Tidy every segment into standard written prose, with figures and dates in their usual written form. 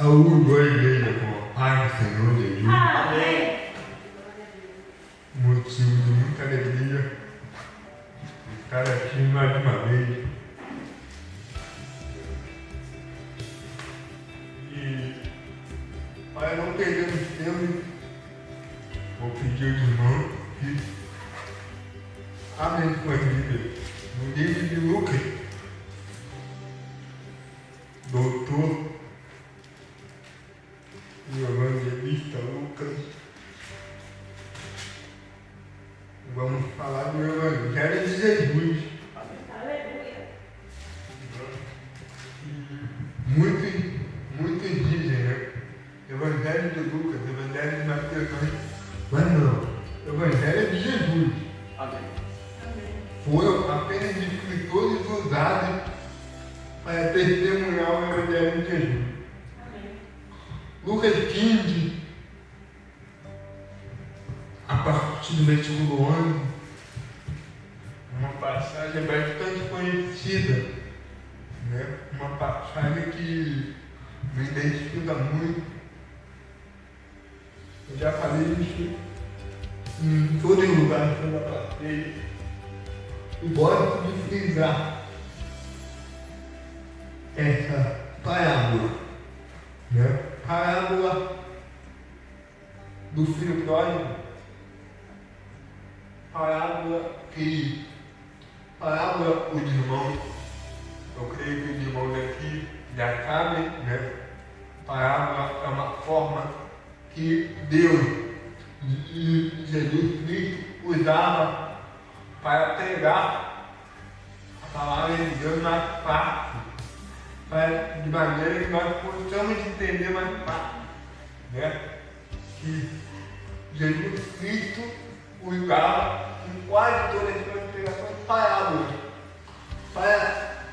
Saúde a igreja com a paz do Senhor Jesus. Amém. Motivo de muita alegria estar aqui mais uma vez. E para não perdermos tempo, vou pedir aos irmãos que abrem suas Bíblias no livro de Lucas, doutor e evangelista Lucas. Vamos falar do Evangelho de Jesus. Aleluia. Muitos dizem, né? Evangelho de Lucas, Evangelho de Mateus, mas não. Evangelho de Jesus. Amém. Foram apenas escritores usados para testemunhar o Evangelho de Jesus. Amém. Lucas 15, a partir do versículo 11, uma passagem bastante conhecida, né? Uma passagem que me identifica muito. Eu já falei isso em todo lugar que eu já passei e gosto de frisar essa parábola, né? Parábola do filho pródigo. Parábola os irmãos, eu creio que os irmãos aqui já sabem, né? Parábola é uma forma que Deus e Jesus Cristo usava para pregar a palavra de Deus mais fácil, de maneira que nós possamos entender mais fácil, né? Que Jesus Cristo usava em quase todas as suas pregações parábolas para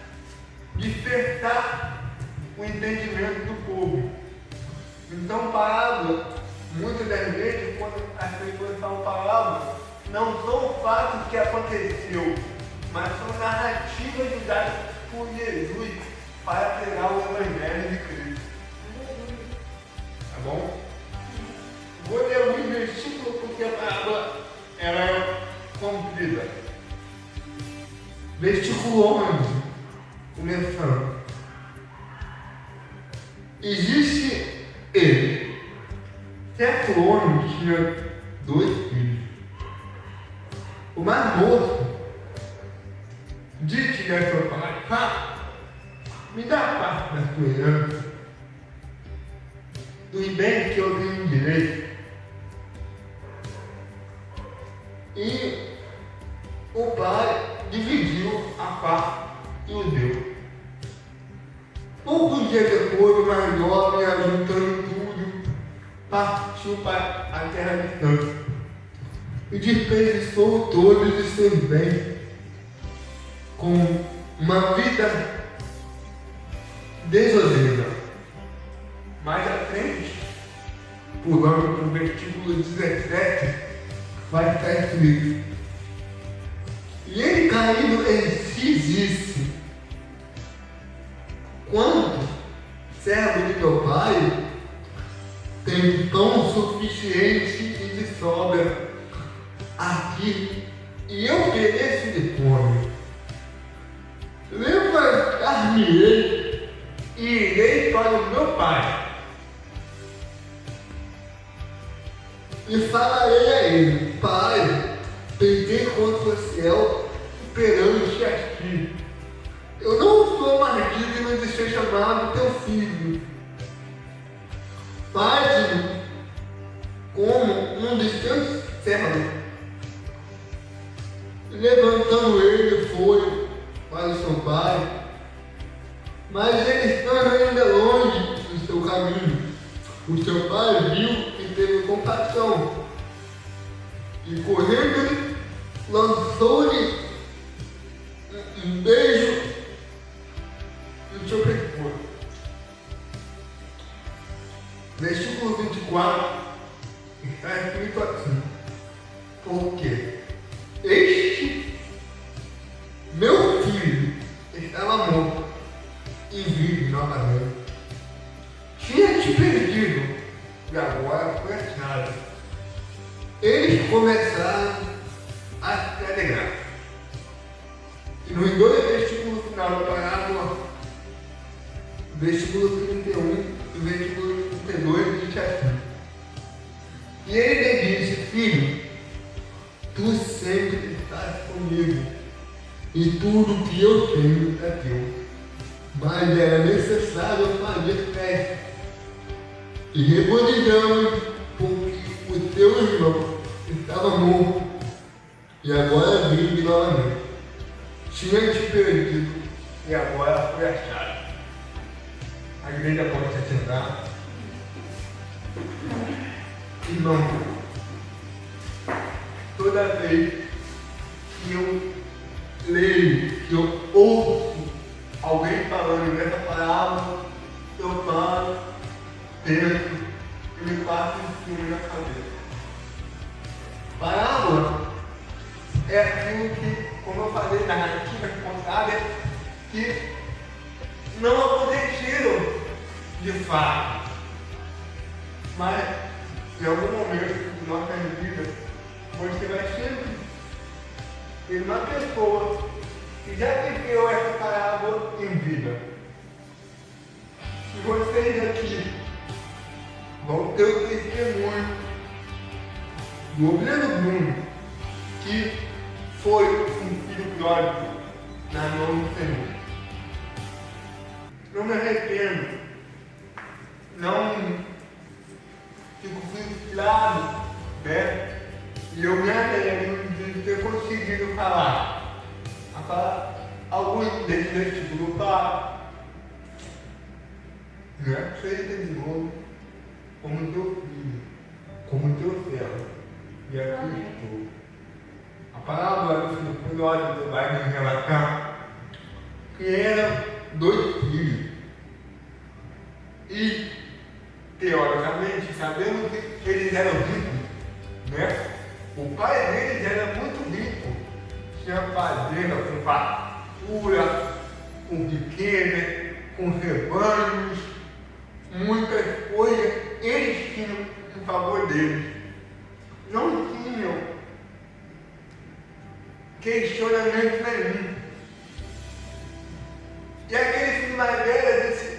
despertar o entendimento do povo. Então, parábola, muitas das vezes, quando as pessoas falam parábola, não são fatos que aconteceu, mas são narrativas usadas por Jesus para pregar o Evangelho de Cristo. Tá bom? Vou ler alguns versículos porque a parábola ela é comprida. Versículo 11, começando. Existe ele. Certo homem tinha 2 filhos. O mais moço disse a seu pai: pai, me dá a parte da sua herança, dos bens que eu tenho direito. E o pai dividiu a parte e o deu. Poucos dias depois, o mais jovem, ajuntando tudo, partiu para a terra distante e desperdiçou todos os seus bens com uma vida desoneira. Mais à frente, pulando para o versículo 17, vai estar escrito: e ele, caindo em si, disse: quanto servo de meu pai tem pão suficiente e de sobra aqui, e eu pereço de fome. Levantar-me-ei e irei para o meu pai, e falarei a ele: pai, peguei contra o céu perante a ti. Eu não sou mais digno de ser chamado teu filho. Faz-me como um dos teus servos. Levantando ele, foi para o seu pai, mas ele estava ainda longe do seu caminho. O seu pai viu e teve compaixão, e correndo, lançou-lhe um beijo no seu pescoço. Versículo 24 está escrito assim: porque este meu filho estava morto e vive novamente. Tinha eles começaram a se alegrar. E nos dois versículos final da parábola, versículo 31 e versículo 32, diz assim: E ele lhe disse: Filho, tu sempre estás comigo, e tudo que eu tenho é teu. Mas era necessário fazer festa e regozijamos, porque o teu irmão estava morto e agora vive novamente. Tinha te perdido e agora foi achado. A igreja pode se sentar. Irmão, toda vez que eu leio, que eu ouço alguém falando nessa palavra, eu paro, penso e me passo em cima na cabeça. Parábola é aquilo que, como eu falei, narrativas contadas que não aconteceram de fato, mas em algum momento de nossa vida você vai sempre ter uma pessoa que já viveu essa parábola em vida. E vocês aqui vão ter o testemunho do Obreiro Bruno, que foi um filho pródigo na mão do Senhor. Não me arrependo, não fico frustrado, né? E eu me alegro de ter conseguido falar alguns desses versículos para, né? Seja de novo como teu filho, como teu servo. E aqui estou. A palavra do filho pródigo vai nos relatar que eram dois filhos. E, teoricamente, sabemos que eles eram ricos, né? O pai deles era muito rico. Tinha fazenda com fartura, com riqueza, com rebanhos, muitas coisas eles tinham em favor deles. Não tinham questionamento nenhum. E aquele filho mais velho,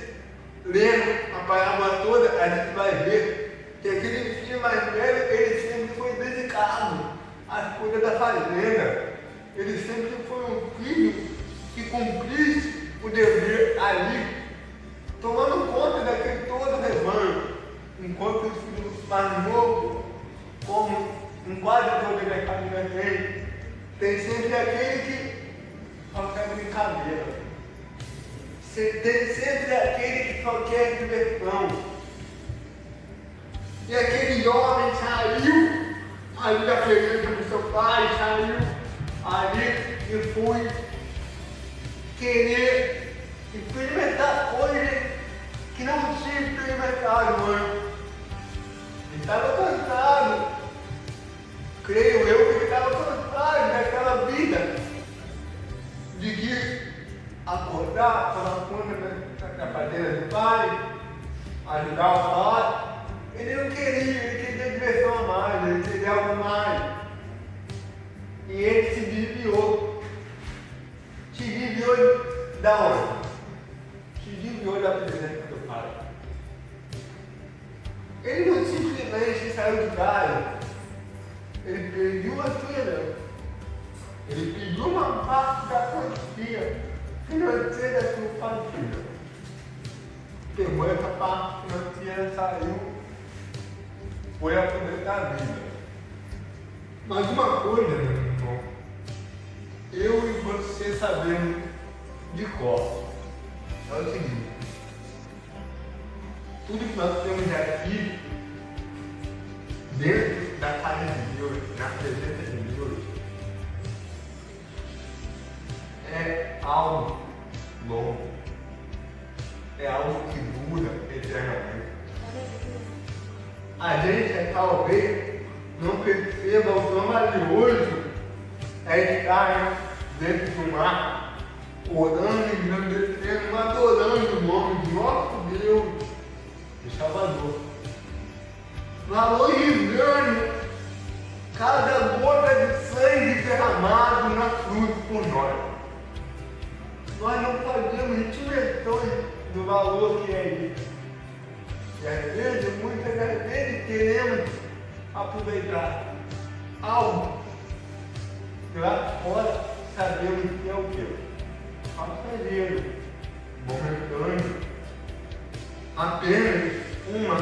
lendo a parábola toda, a gente vai ver que aquele filho mais velho, ele sempre foi dedicado às coisas da fazenda. Ele sempre foi um filho que cumprisse o dever ali, tomando conta daquele todo rebanho, enquanto o filho mais novo, como em quase toda a família tem sempre aquele que só quer brincadeira. Tem sempre aquele que só quer diversão. E aquele homem saiu ali da presença do seu pai, saiu ali e foi querer experimentar coisas que não tinha experimentado antes. Ele estava cansado. Creio eu que ele estava cansado daquela vida de que acordar, tomar conta da fazenda do pai, ajudar o pai. Ele não queria, ele queria diversão a mais, ele queria algo mais. E ele se desviou. Se desviou da onde? Se desviou da presença do pai. Ele não simplesmente saiu de casa. Ele pediu uma filha. Ele pediu uma parte da quantia financeira da sua família. Pegou essa parte financeira, saiu, foi aproveitar a vida. Mas uma coisa, meu irmão, eu e você sabemos de cor. É o seguinte: tudo que nós temos aqui, dentro da casa de Deus, na presença de Deus, é algo bom, é algo que dura eternamente. A gente talvez não perceba o quão valioso é estar dentro do mar, orando, engrandecendo, adorando o nome do nosso Deus e Salvador. Valorizando cada gota de sangue derramado na cruz por nós. Nós não fazemos dimensões do valor que é isso. E às vezes, muitas das vezes, queremos aproveitar algo que lá fora sabemos que é o quê? Passageiro, momentâneo, apenas uma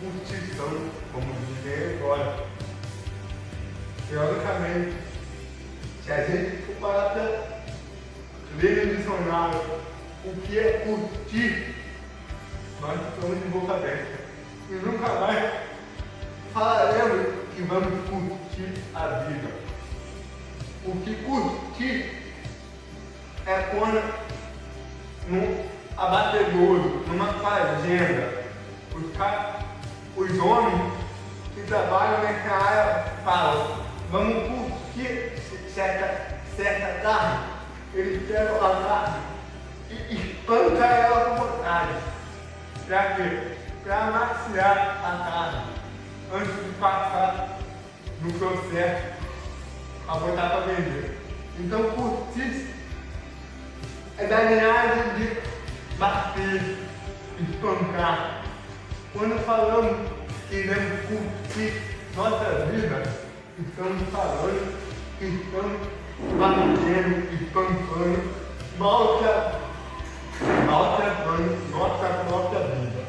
curtição, como dizem agora. Teoricamente, se a gente for parar para ler no dicionário o que é curtir, nós estamos de boca aberta. E nunca mais falaremos que vamos curtir a vida. O que curtir é quando no abatedouro, numa fazenda, os homens que trabalham nessa área falam, vamos curtir certa carne. Eles pegam a carne e espancam ela com vontade. Para quê? Para amaciar a carne antes de passar no processo a botar para vender. Então curtir é da linhagem de bater, espancar. Quando falamos que iremos curtir nossa vida, estamos falando que estamos batendo, espancando, maltratando nossa própria vida.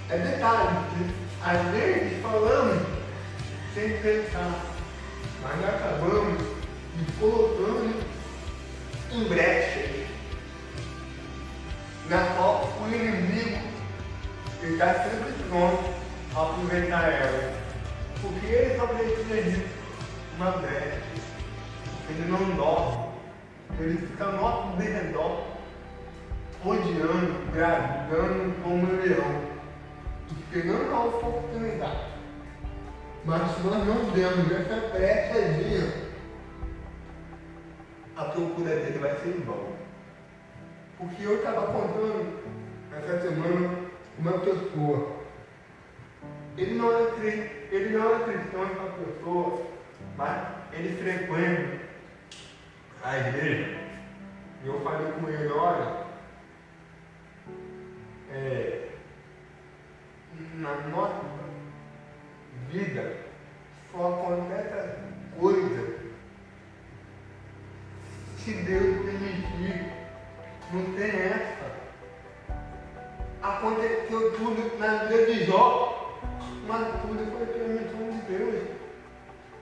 É detalhe que às vezes falamos sem pensar, mas acabamos nos colocando em brechas, na qual o inimigo está sempre pronto a aproveitar ela, porque ele só precisa de uma brecha. Ele não dorme, ele fica ao nosso derredor, rodeando, gravitando como um leão, esperando a oportunidade. Mas se nós não demos essa brechazinha, a procura dele vai ser em vão. Porque eu estava contando essa semana uma pessoa. Ele não é cristão, essa pessoa, mas ele frequenta a igreja. E eu falei com ele, olha, na nossa vida só acontece coisa se Deus permitir. Não tem essa. Aconteceu tudo na vida de Jó, mas tudo foi permissão de Deus.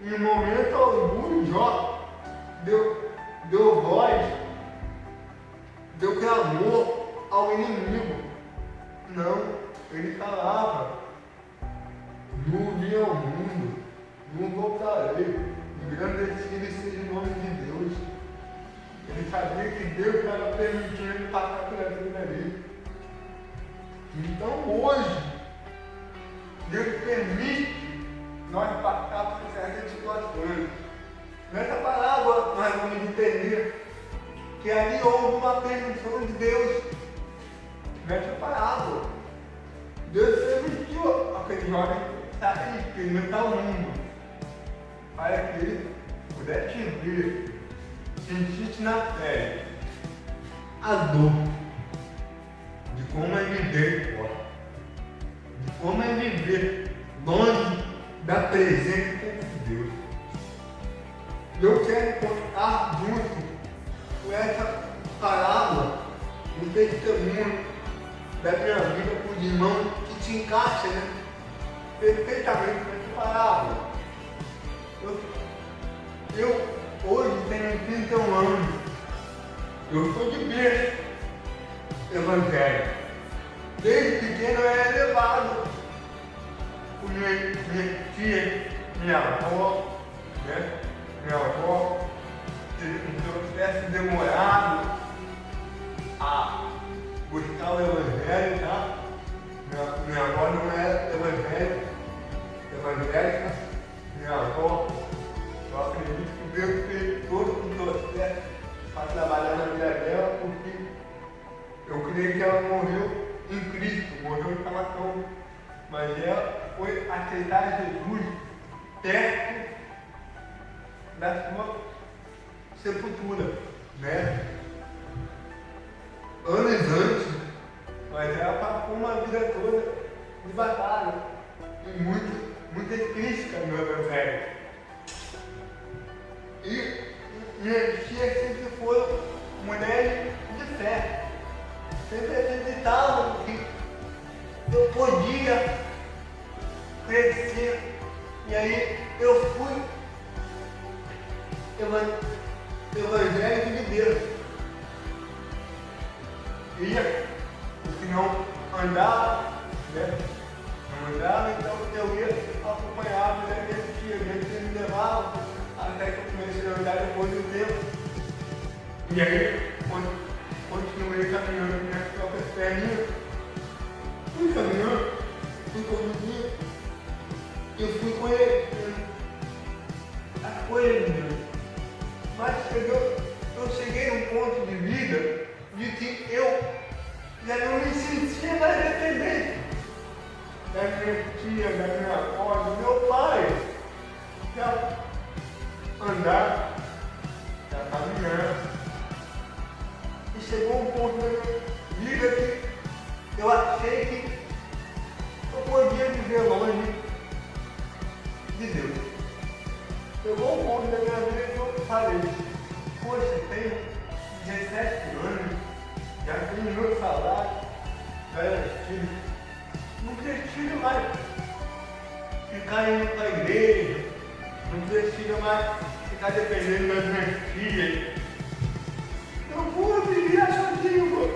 Em momento algum, Jó deu voz, deu clamor ao inimigo. Não, ele falava, não vim ao mundo, não voltarei, engrandecido seja o nome de Deus. Ele sabia que Deus estava permitindo ele passar por aquilo ali. Então hoje, Deus permite nós passar por certas situações. Nessa parábola nós vamos entender que ali houve uma permissão de Deus. Nessa parábola, Deus permitiu aquele jovem sair, experimentar o mundo, para que ele pudesse ver, sentir na pele a dor de como é viver fora, de como é viver longe da presença de Deus. Eu quero contar junto com essa parábola um testemunho da minha vida para os irmãos que se encaixa, perfeitamente nessa parábola. Eu hoje tenho 31 anos. Eu sou de berço evangélico. Desde pequeno eu era levado por minha tia, minha avó, Minha avó, se eu tivesse demorado a buscar o evangelho, tá? Minha avó não era evangélica, minha avó, eu acredito que Deus fez todo o processo para trabalhar na vida dela, porque eu creio que ela morreu em Cristo, morreu em salvação, mas ela foi aceitar Jesus perto da sua sepultura, né? Anos antes, mas ela passou uma vida toda de batalha e muita crítica no Evangelho. E minhas tias sempre foram mulheres de fé, sempre acreditavam que eu podia crescer. E aí eu fui evangélico de Deus. Ia, porque não andava, né? Não andava, então eu ia acompanhar a minha tia, me levava, até que eu comecei a andar depois do tempo. E aí, continuei caminhando minhas próprias perninhas. Fui caminhando, fui conduzindo, eu fui conhecendo as coisas de Deus. Mas eu cheguei num ponto de vida de que eu já não me sentia mais dependente da minha tia, da minha avó, do meu pai. Já andar, já caminhar. E chegou um ponto da minha vida que eu achei que eu podia viver longe de Deus. Chegou um ponto da minha vida que eu falei, poxa, tenho 17 anos, já tenho meu salário, garantido. Não preciso mais ficar indo para a igreja, não preciso mais ficar dependendo das minhas filhas. Eu vou viver sozinho, vou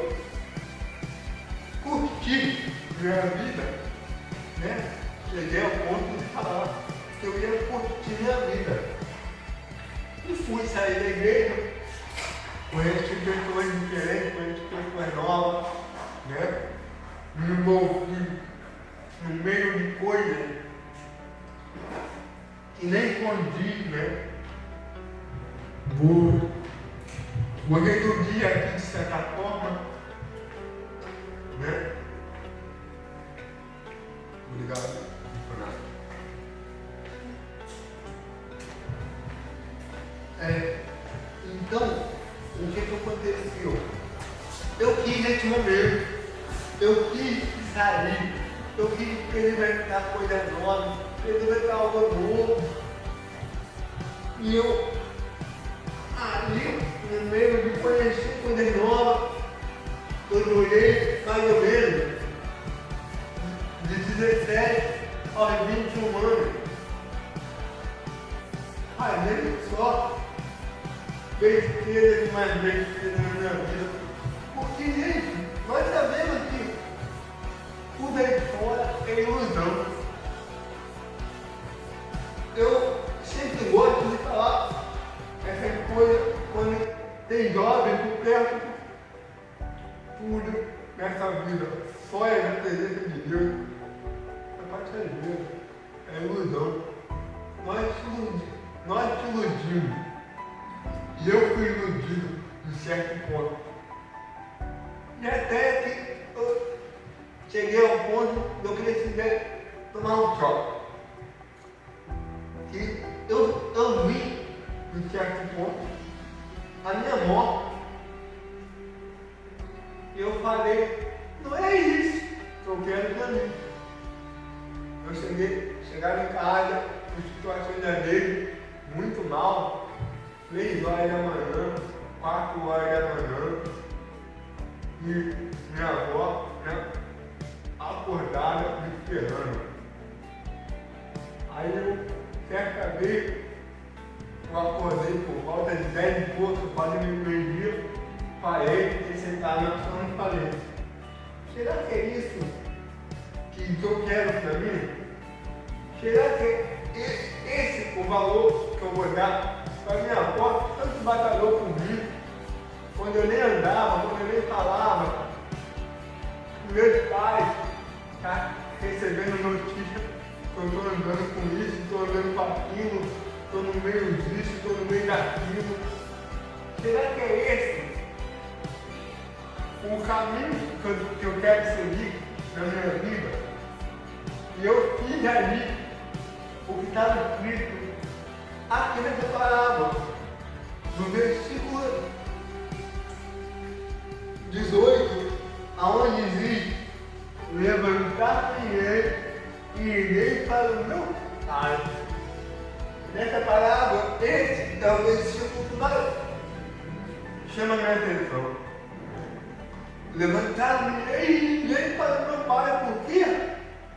curtir minha vida, né? Cheguei ao ponto de falar que eu ia curtir minha vida. E fui sair da igreja, conheci pessoas diferentes, conheci pessoas novas, né? Me envolvi no meio de coisas que nem condiz, né? Vou reduzir aqui de certa forma, né? Obrigado. Então, o que aconteceu? Eu quis nesse momento, eu quis sair, eu quis experimentar coisas novas, experimentar algo novo. E eu, ali, no meio de conhecer coisas novas, eu durei mais ou menos de 17 aos 21 anos. Fazendo só besteira e mais besteira na minha vida. Porque, gente, nós sabemos que tudo aí fora é ilusão. Eu sempre gosto de falar essa coisa quando tem jovem por perto. Tudo nessa vida só é na presença de Deus. É passageiro, é ilusão. Nós te iludimos. E eu fui iludido de certo ponto. E até que eu cheguei ao ponto de eu querer tomar um choque. Que eu vi, de certo ponto, a minha morte. E eu falei, não é isso que eu quero pra mim. Eu chegava em casa, em situações às vezes muito mal, 3 horas da manhã, 4 horas da manhã, e minha avó, né, acordada, me esperando. Aí eu, certa vez, eu acordei por volta de 10 e pouco, quase meio-dia, parei, fiquei sentado na cama e falei, será que é isso que eu quero pra mim? Será que esse o valor que eu vou dar para minha avó, tanto batalhou comigo, quando eu nem andava, quando eu nem falava, meus pais tá recebendo notícia que eu estou andando com isso, estou andando com aquilo, estou no meio disso, estou no meio daquilo. Será que é esse o caminho que eu quero seguir na minha vida? E eu fiz ali o que estava escrito aqui nessa parábola, no versículo 18, aonde diz: levantar-me-ei e irei para o meu pai. Nessa parábola, esse é o versículo que mais chama minha atenção. Levantar-me-ei e irei para o meu pai. Por quê?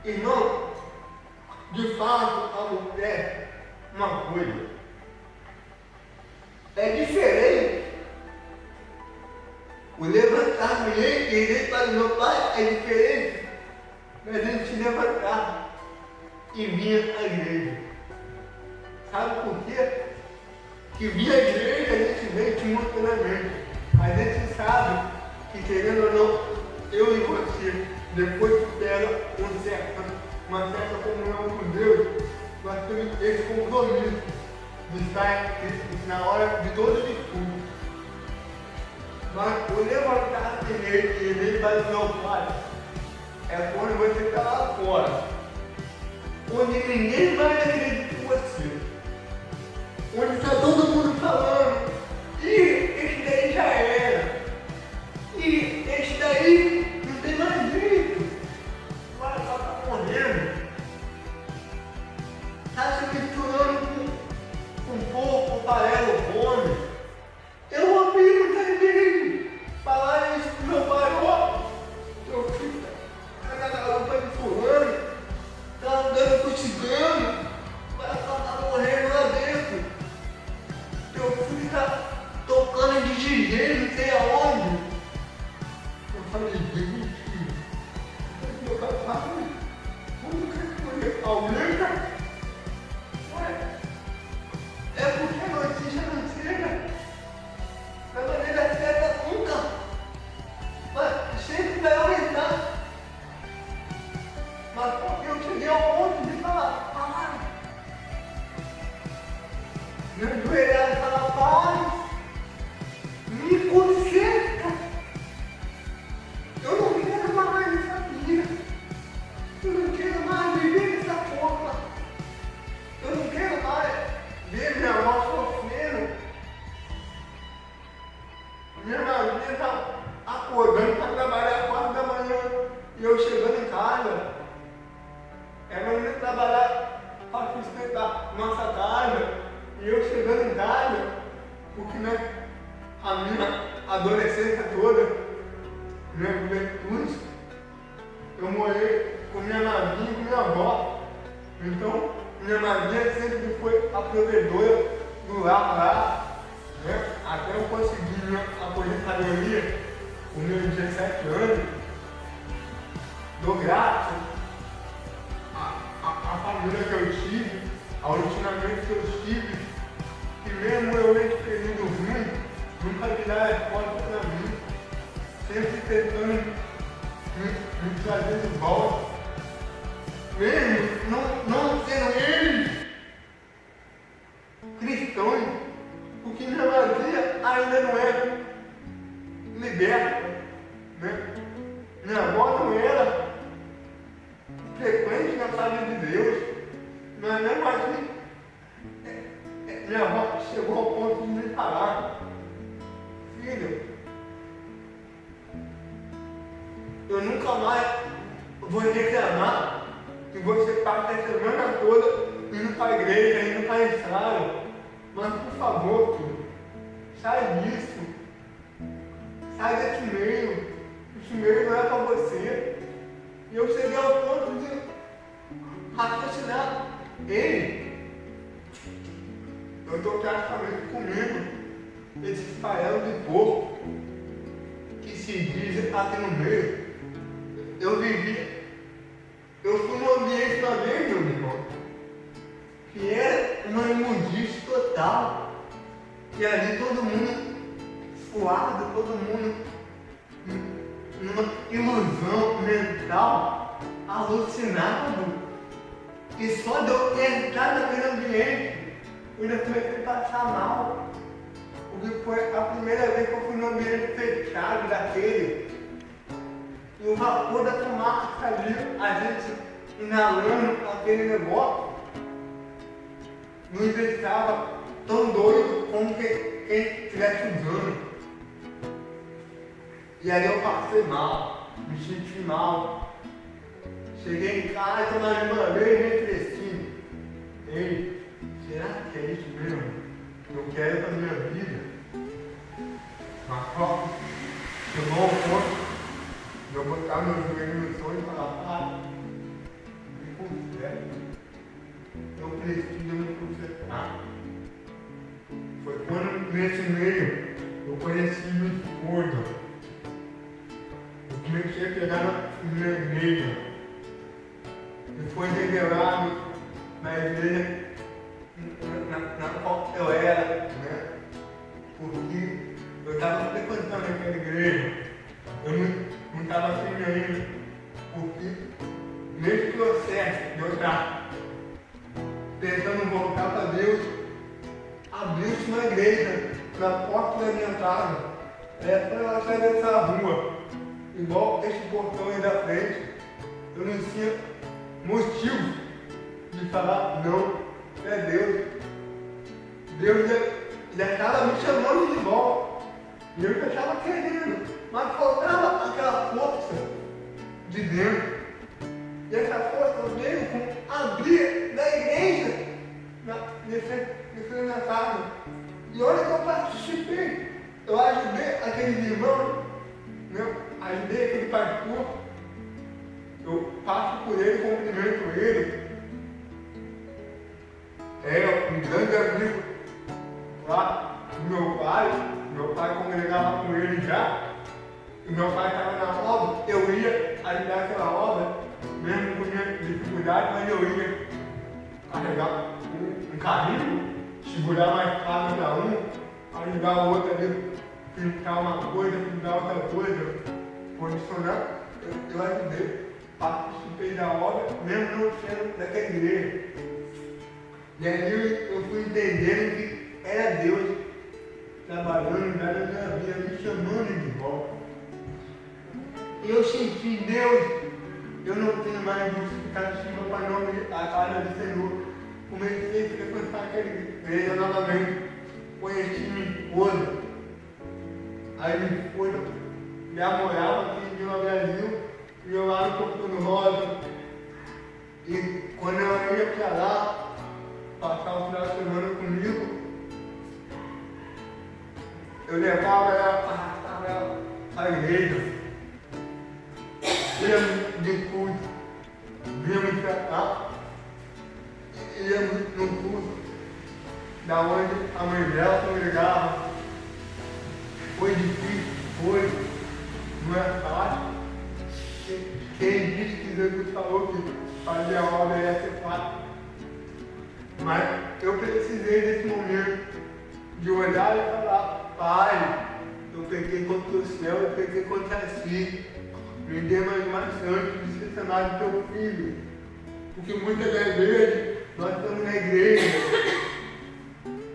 Irmão, de fato, a mulher, uma coisa, é diferente. O levantar-me-ei e irei para o meu pai é diferente da gente se levantar e vir à igreja. Sabe por quê? Que vir à igreja a gente vem simultaneamente. A gente sabe que, querendo ou não, eu e você, depois que pega uma certa comunhão com Deus, nós temos esse compromisso de estar na hora de todo de tudo. Mas o levantar-se nele e ele vai do meu pai é quando você está lá fora, onde ninguém mais acredita em você, onde está todo mundo falando: e esse daí já era, e esse daí não tem mais jeito, agora só está morrendo, está se misturando com um pouco, parelo, fome. Eu ouvi muitas vezes falar isso pro meu pai: ó, seu filho tá na garupa de fulano, tá andando com cigano, vai tá morrendo lá dentro. Teu filho tá tocando de DJ, não sei aonde. Eu falei: gente, meu pai fala, como que eu aumenta? Ué, é porque a notícia não chega da maneira certa nunca, mas sempre vai aumentar. Mas porque eu cheguei ao ponto de falar: meu joelhado fala: pai, me conserta. Eu não quero mais essa vida. Eu não quero mais viver nessa porra. Eu não quero mais ver minha avó sofrendo. Minha madrinha está acordando para trabalhar às 4 da manhã e eu chegando em casa. Ela não ia trabalhar para sustentar nossa casa e eu chegando em casa, porque a minha adolescência toda, minha juventude, eu morei com minha madrinha e com minha avó. Então, minha madrinha sempre foi a provedora do lar lá. Até eu consegui minha aposentadoria com meus 17 anos. Dou graças à família que eu tive, ao ensinamento que eu tive, que mesmo eu nesse período ruim, nunca viraram as portas para mim, sempre tentando me trazer de volta. Mesmo não sendo eles cristãos, porque minha madrinha ainda não é liberta, né? Minha avó não era frequente na casa de Deus, mas mesmo assim, minha avó chegou ao ponto de me falar: filho, eu nunca mais vou reclamar que você passa a semana toda indo para a igreja, indo para a ensaio. Mas por favor, filho, sai disso. Sai desse meio. Esse meio não é para você. E eu cheguei ao ponto de raciocinar: ei, eu estou praticamente comendo esse farelo de porco que se diz aqui no meio. Eu fui num ambiente uma vez, meu irmão, que era uma imundície total. E ali todo mundo suado, todo mundo numa ilusão mental, alucinado. E só de eu entrar naquele ambiente, eu ainda comecei a passar mal. Porque foi a primeira vez que eu fui num ambiente fechado daquele. E o vapor da fumaça ali, a gente inalando aquele negócio. nos deixava tão doido como quem estivesse usando. E aí eu passei mal, me senti mal. Cheguei em casa, mas uma vez refletindo. Ei, será que é isso mesmo que eu quero para minha vida? Mas só chegou ao ponto de eu botar meu joelho no chão e falar, pai, me conserta. Eu preciso me consertar. Foi quando nesse meio eu conheci minha esposa. Eu comecei a pegar na igreja. E foi revelado na igreja na qual eu era, né? Porque eu estava frequentando aquela igreja. Eu não estava assim ainda. Porque nesse processo de eu estar tentando voltar para Deus, abriu-se uma igreja na porta da minha casa. Era para ela atravessar a rua. Igual esse portão aí da frente. Eu não tinha motivo de falar não, é Deus. Deus já estava me chamando de volta. E eu já estava querendo, mas faltava aquela força de dentro. E essa força veio com abrir da igreja nessa casa. E olha que eu participei. Eu ajudei aquele irmão, né? Ajudei aquele pastor. Eu passo por ele, cumprimento ele. É um grande amigo lá do meu pai. Meu pai congregava com ele já. E meu pai estava na obra. Eu ia ajudar aquela obra, mesmo com minha dificuldade, mas eu ia carregar um carrinho, segurar mais carga para um, ajudar o outro ali, pintar uma coisa, pintar outra coisa, condicionar. Eu ajudei. Participei da obra, mesmo não sendo daquela igreja. E aí eu fui entendendo que era Deus trabalhando na minha vida, me chamando de volta. E eu senti, Deus, eu não tenho mais justificativa para não ir à casa do Senhor. Comecei a frequentar aquela igreja novamente, conheci minha esposa. Aí minha esposa já morava aqui no Brasil. E eu lá no Porto Rosa. E quando eu ia para lá, passar o final de semana comigo, eu levava ela, arrastava ela à igreja. Íamos de culto, víamos para cá, íamos no culto, da onde a mãe dela congregava. Foi difícil, foi, não é fácil. Quem disse que Jesus falou que fazer a obra ia ser fácil? Mas eu precisei desse momento de olhar e falar, Pai, eu pequei contra o céu, eu pequei contra si. Me dê mais uma chance de ser chamado teu filho. Porque muitas das vezes nós estamos na igreja,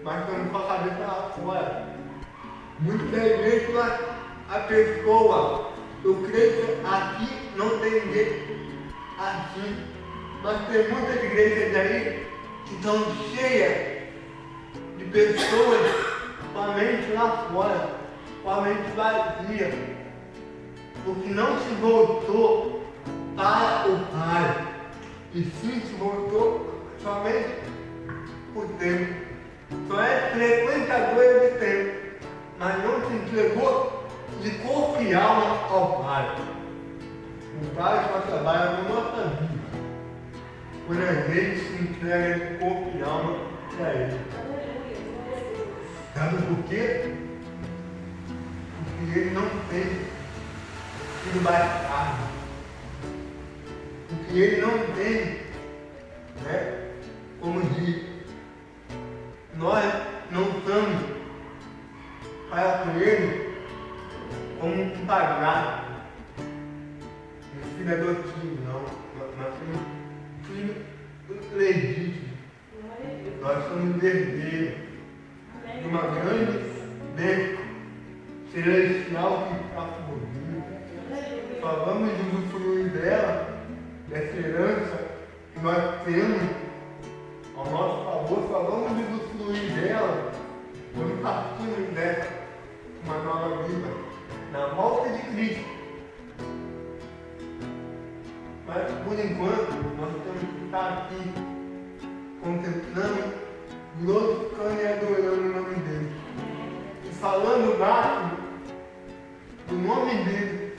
mas estamos com a cabeça lá fora. Muitas das vezes a pessoa, eu creio que aqui não tem ninguém assim, mas tem muitas igrejas aí que estão cheias de pessoas com a mente lá fora, com a mente vazia, porque não se voltou para o Pai, e sim se voltou somente por tempo. Só é frequentador de tempo, mas não se entregou de corpo e alma ao Pai. O Pai só trabalha na nossa vida, quando a gente se entrega de corpo e alma para Ele. Sabe por quê? Porque Ele não tem filho bastardo. Porque Ele não tem, né? Como diz, nós não estamos para com Ele como um padrasto. Filho adotivo, não. Nós somos filhos legítimos. Nós somos herdeiros de uma grande bênção celestial que está por vir. Só vamos usufruir dela, dessa herança que nós temos ao nosso favor, só vamos usufruir dela quando partimos dessa uma nova vida, na volta de Cristo. Mas por enquanto nós temos que estar aqui contemplando, glorificando e adorando o nome dele. E falando baixo do nome dele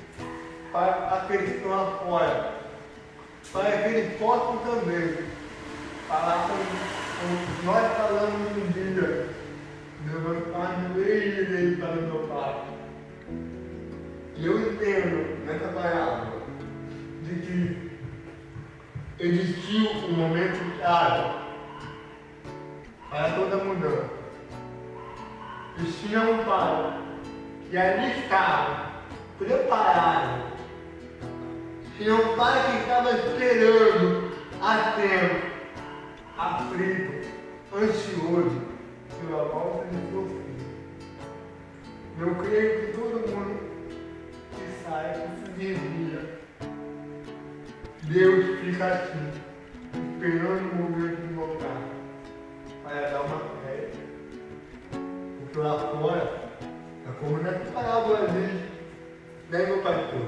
para aqueles que estão lá fora, para aqueles que possam também falar como nós falamos um dia, levantar no meio dele para o meu Pai. E eu entendo nessa palavra de que existiu um momento chave para toda mudança. E tinha um pai que ali estava preparado. Tinha um pai que estava esperando há tempo, aflito, ansioso pela volta de seu filho. Eu creio que todo mundo que sai, que se desvia, Deus fica assim, esperando o momento de voltar, para dar uma fé. Porque lá fora, é como nessa parábola ali, né, meu pastor?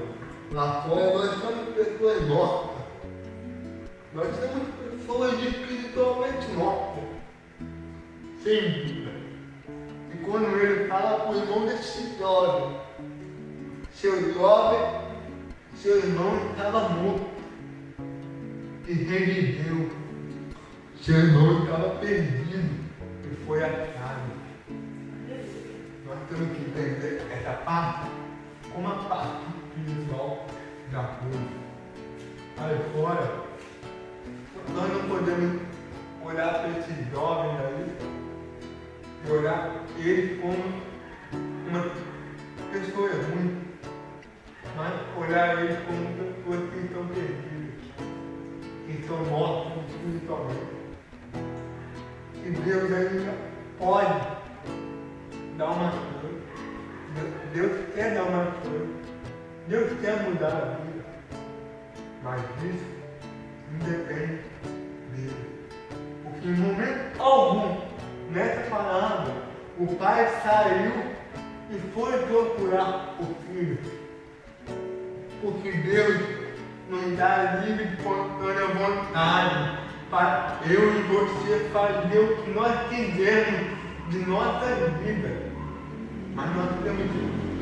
Lá fora nós somos pessoas mortas. Nós somos pessoas espiritualmente mortas, sem vida. E quando ele fala para o irmão desse jovem, seu irmão estava morto e reviveu. Seu irmão estava perdido e foi achado. Nós temos que entender essa parte como a parte espiritual da coisa. Aí fora, nós não podemos olhar para esses jovens ali e olhar eles como uma pessoa ruim, mas olhar eles como pessoas que estão perdidas, que estão mortos espiritualmente. E Deus ainda pode dar uma coisa. Deus quer dar uma coisa. Deus quer mudar a vida. Mas isso independe dele. Porque em momento algum, nessa palavra, o pai saiu e foi procurar o filho. Porque Deus nos dá livre e espontânea vontade para eu e você fazer o que nós quisermos de nossa vida. Mas nós temos que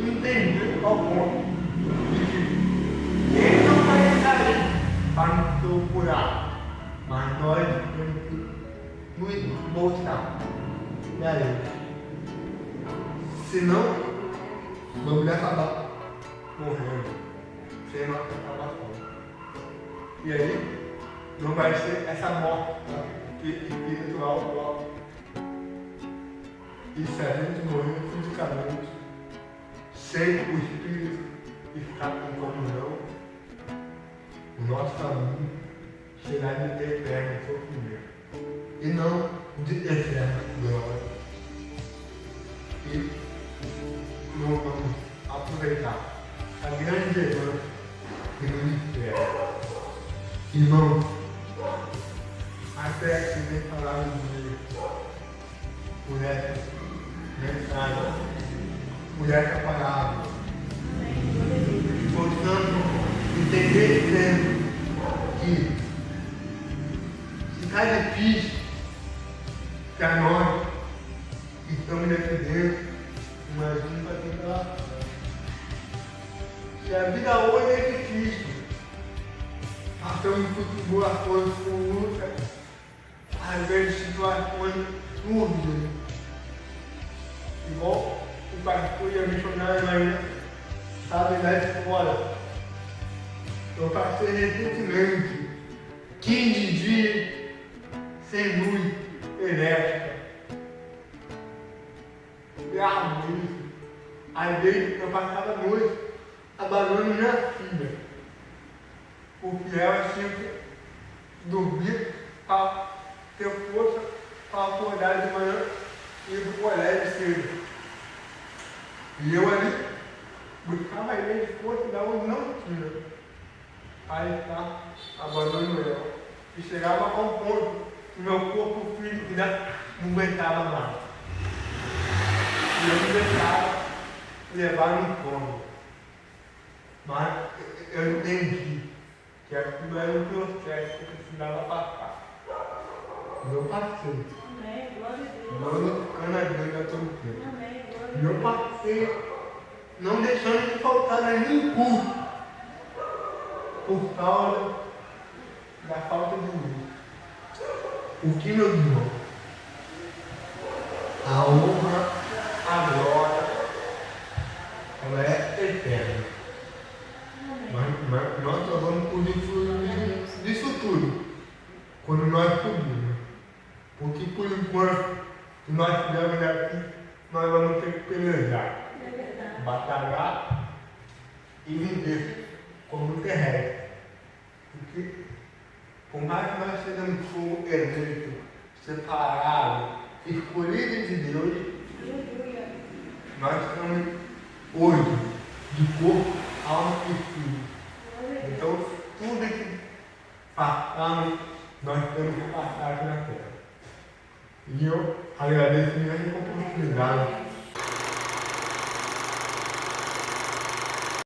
entender ao ponto de que ele não vai sair para nos procurar, mas nós temos que nos mostrar para ele. Senão, vamos acabar morrendo sem nossa salvação. E aí, não vai ser essa morte espiritual logo. E se a gente morrer fisicamente, sem o Espírito estar em comunhão, o nosso caminho será de eterno sofrimento e não de eterna glória. E não vamos aproveitar a grande herança que nos espera. Irmão, até aqui vem falar de por essa mensagem, por essa palavra. Portanto, entender sempre que se está difícil para nós que estamos aqui dentro, imagina para quem está lá fora. Se a vida hoje é difícil, passamos por tribulações com luta, às vezes situações turvas, igual o pastor e a missionária Maria estavam lá de fora. Eu passei recentemente 15 dias sem luz elétrica. Grave isso. Às vezes eu passava a noite abandonando minha filha, porque ela tinha que dormir para ter força para acordar de manhã e ir para o colégio cedo. E eu ali buscava a ele de força da onde não tinha. Aí tá, abandonando ela. E chegava a um ponto meu corpo físico já não aguentava mais. E eu não deixava levar no colo. Mas eu entendi que aquilo era um processo que eu precisava passar. E eu passei. Amém. Glória a Deus. Glorificando a Deus a todo tempo. Amém. Glória a E eu Deus. passei, não deixando de faltar nenhum culto. Por causa da falta de luz. O que, meu irmão? A honra, a glória, ela é eterna. Mas nós só vamos poder fruir disso tudo quando nós subirmos. Porque por enquanto, se nós estivermos aqui, nós vamos ter que pelejar, É verdade. batalhar e viver como terrestre. Porque por mais que nós sejamos como eleito, separado, escolhido de Deus, Aleluia. nós estamos hoje de corpo, alma e espírito. Glória a Deus. Então, tudo que passamos, nós temos que passar aqui na terra. E eu agradeço mesmo a oportunidade